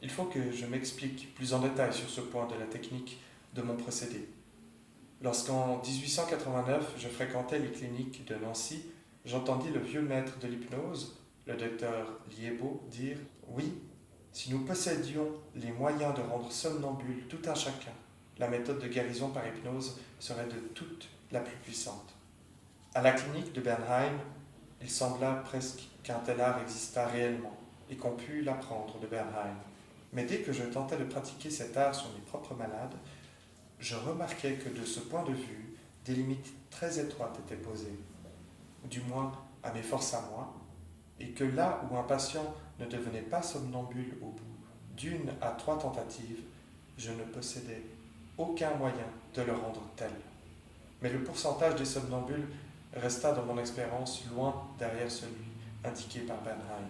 Il faut que je m'explique plus en détail sur ce point de la technique de mon procédé. Lorsqu'en 1889, je fréquentais les cliniques de Nancy, j'entendis le vieux maître de l'hypnose, le docteur Liébaud, dire « Oui, si nous possédions les moyens de rendre somnambule tout un chacun, la méthode de guérison par hypnose serait de toutes la plus puissante. » À la clinique de Bernheim, il sembla presque qu'un tel art existât réellement et qu'on pût l'apprendre de Bernheim. Mais dès que je tentais de pratiquer cet art sur mes propres malades, je remarquais que de ce point de vue, des limites très étroites étaient posées, du moins à mes forces à moi, et que là où un patient ne devenait pas somnambule au bout d'une à 3 tentatives, je ne possédais aucun moyen de le rendre tel. Mais le pourcentage des somnambules resta dans mon expérience loin derrière celui indiqué par Bernheim.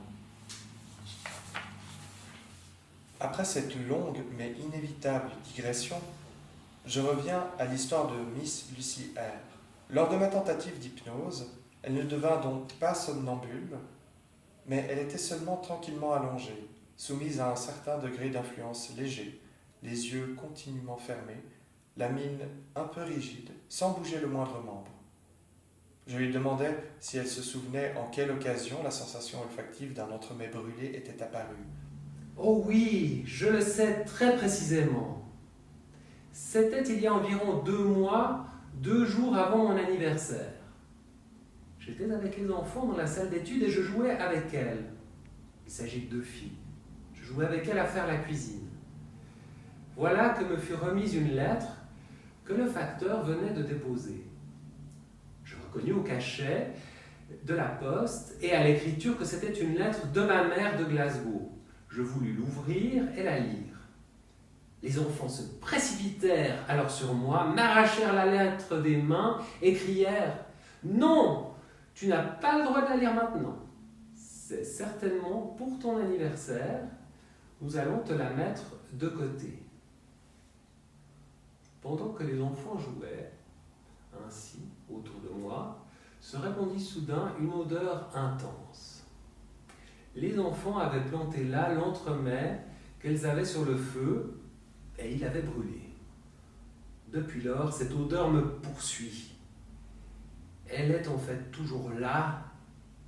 Après cette longue mais inévitable digression, je reviens à l'histoire de Miss Lucy R. Lors de ma tentative d'hypnose, elle ne devint donc pas somnambule, mais elle était seulement tranquillement allongée, soumise à un certain degré d'influence léger, les yeux continuellement fermés, la mine un peu rigide, sans bouger le moindre membre. Je lui demandai si elle se souvenait en quelle occasion la sensation olfactive d'un entremets brûlé était apparue. Oh oui, je le sais très précisément. C'était il y a environ 2 mois, 2 jours avant mon anniversaire. J'étais avec les enfants dans la salle d'études et je jouais avec elles. Il s'agit de 2 filles. Je jouais avec elles à faire la cuisine. Voilà que me fut remise une lettre que le facteur venait de déposer. Je reconnus au cachet de la poste et à l'écriture que c'était une lettre de ma mère de Glasgow. Je voulus l'ouvrir et la lire. Les enfants se précipitèrent alors sur moi, m'arrachèrent la lettre des mains et crièrent « Non, tu n'as pas le droit de la lire maintenant. C'est certainement pour ton anniversaire. Nous allons te la mettre de côté. » Pendant que les enfants jouaient, ainsi, autour de moi, se répandit soudain une odeur intense. Les enfants avaient planté là l'entremets qu'elles avaient sur le feu et il avait brûlé. Depuis lors, cette odeur me poursuit. Elle est en fait toujours là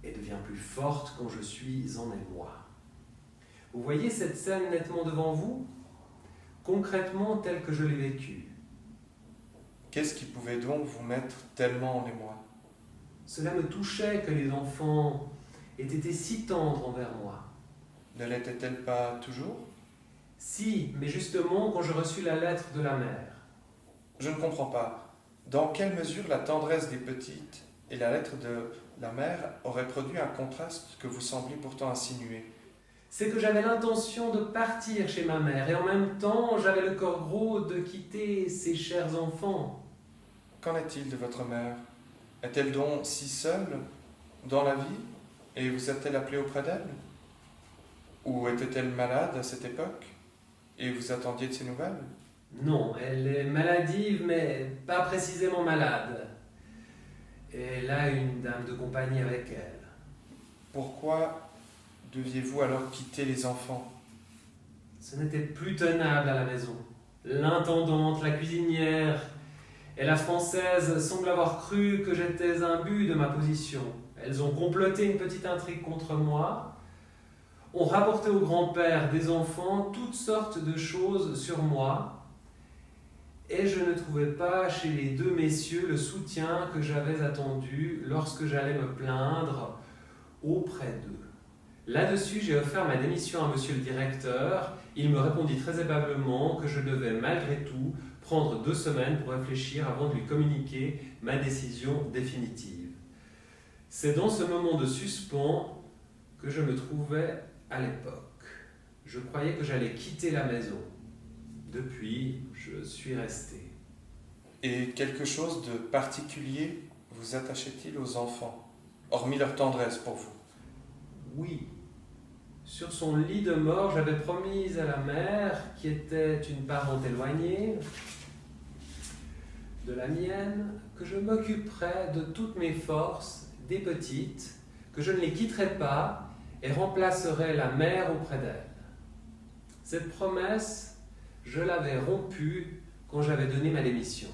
et devient plus forte quand je suis en émoi. Vous voyez cette scène nettement devant vous, concrètement telle que je l'ai vécue. Qu'est-ce qui pouvait donc vous mettre tellement en émoi ? Cela me touchait que les enfants aient été si tendres envers moi. Ne l'était-elle pas toujours ? Si, mais justement quand je reçus la lettre de la mère. Je ne comprends pas. Dans quelle mesure la tendresse des petites et la lettre de la mère auraient produit un contraste que vous sembliez pourtant insinuer ? C'est que j'avais l'intention de partir chez ma mère et en même temps j'avais le corps gros de quitter ses chers enfants. Qu'en est-il de votre mère ? Est-elle donc si seule dans la vie et vous êtes-elle appelé auprès d'elle ? Ou était-elle malade à cette époque et vous attendiez de ses nouvelles ? Non, elle est maladive mais pas précisément malade. Elle a une dame de compagnie avec elle. Pourquoi deviez-vous alors quitter les enfants ? Ce n'était plus tenable à la maison. L'intendante, la cuisinière et la française semblent avoir cru que j'étais imbu de ma position. Elles ont comploté une petite intrigue contre moi, ont rapporté au grand-père des enfants toutes sortes de choses sur moi, et je ne trouvais pas chez les 2 messieurs le soutien que j'avais attendu lorsque j'allais me plaindre auprès d'eux. Là-dessus, j'ai offert ma démission à monsieur le directeur. Il me répondit très aimablement que je devais malgré tout prendre 2 semaines pour réfléchir avant de lui communiquer ma décision définitive. C'est dans ce moment de suspens que je me trouvais à l'époque. Je croyais que j'allais quitter la maison. Depuis, je suis resté. Et quelque chose de particulier vous attachait-il aux enfants, hormis leur tendresse pour vous ? Oui. Sur son lit de mort, j'avais promis à la mère, qui était une parente éloignée de la mienne, que je m'occuperais de toutes mes forces, des petites, que je ne les quitterais pas et remplacerais la mère auprès d'elle. Cette promesse, je l'avais rompue quand j'avais donné ma démission.